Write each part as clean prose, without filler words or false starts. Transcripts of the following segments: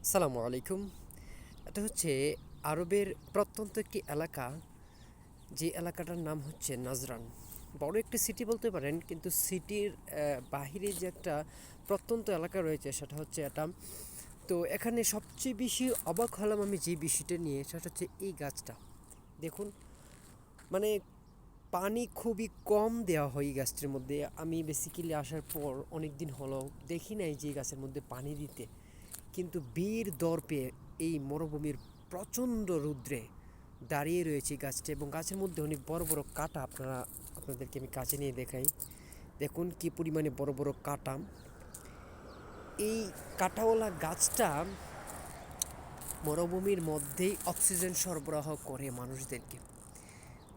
আসসালামু আলাইকুম। এটা হচ্ছে আরবের প্রত্যন্ত একটি এলাকা, যে এলাকাটার নাম হচ্ছে নাজরান। বড় একটি সিটি বলতে পারেন, কিন্তু সিটির বাহিরে যে একটা প্রত্যন্ত এলাকা রয়েছে সেটা হচ্ছে এটা। তো এখানে সবচেয়ে বেশি অবাক হলাম আমি যে বিষয়টা নিয়ে, সেটা হচ্ছে এই গাছটা। দেখুন, মানে পানি খুবই কম দেওয়া হয় এই গাছটির মধ্যে। আমি বেসিক্যালি আসার পর অনেক দিন হলো দেখি নাই যে এই গাছের মধ্যে পানি দিতে, কিন্তু বীর দর্পে এই মরুভূমির প্রচণ্ড রৌদ্রে দাঁড়িয়ে রয়েছে এই গাছটা, এবং গাছের মধ্যে অনেক বড় বড় কাঁটা। আপনাদেরকে আমি কাছে নিয়ে দেখাই। দেখুন কি পরিমাণে বড় বড় কাঁটা। এই কাঁটাওয়ালা গাছটা মরুভূমির মধ্যেই অক্সিজেন সরবরাহ করে মানুষদেরকে।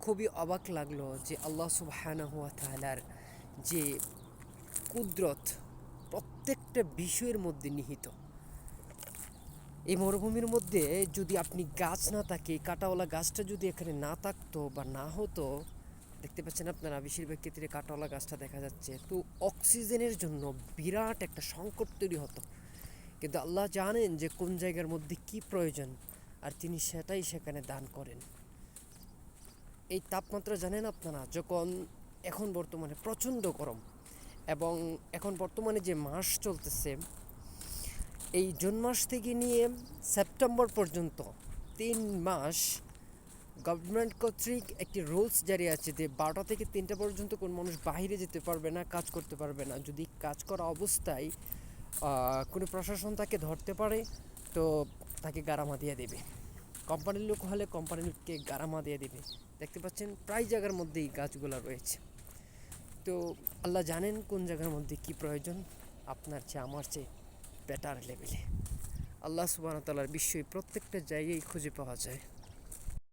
খুবই অবাক লাগলো যে আল্লাহ সুবহানাহু ওয়া তাআলার যে কুদরত প্রত্যেকটা বিষয়ের মধ্যে নিহিত। এই মরুভূমির মধ্যে যদি আপনি গাছ না থাকে, কাঁটাওয়ালা গাছটা যদি এখানে না থাকতো বা না হতো, দেখতে পাচ্ছেন আপনারা বেশিরভাগ ক্ষেত্রে কাঁটাওয়ালা গাছটা দেখা যাচ্ছে, তো অক্সিজেনের জন্য বিরাট একটা সংকট তৈরি হতো। কিন্তু আল্লাহ জানেন যে কোন জায়গার মধ্যে কি প্রয়োজন, আর তিনি সেটাই সেখানে দান করেন। এই তাপমাত্রা জানেন আপনারা, যখন এখন বর্তমানে প্রচণ্ড গরম, এবং এখন বর্তমানে যে মাস চলতেছে, এই জুন মাস থেকে নিয়ে সেপ্টেম্বর পর্যন্ত 3 মাস গভর্নমেন্ট কর্তৃক একটি রুলস জারি আছে যে 12টা থেকে 3টা পর্যন্ত কোন মানুষ বাইরে যেতে পারবে না, কাজ করতে পারবে না। যদি কাজ করা অবস্থায় কোনো প্রশাসন তাকে ধরতে পারে, তো তাকে গারামা দিয়ে দেবে। কোম্পানির লোক হলে কোম্পানিকে গারামা দিয়ে দেবে। দেখতে পাচ্ছেন প্রায় জায়গার মধ্যেই গাছগুলো রয়েছে। তো আল্লাহ জানেন কোন জায়গার মধ্যে কি প্রয়োজন, আপনার চেয়ে আমার চেয়ে বেটার লেভেলে। আল্লাহ সুবহানাহু ওয়া তাআলার বিশ্বই প্রত্যেকটা জায়গায় খুঁজে পাওয়া যায়।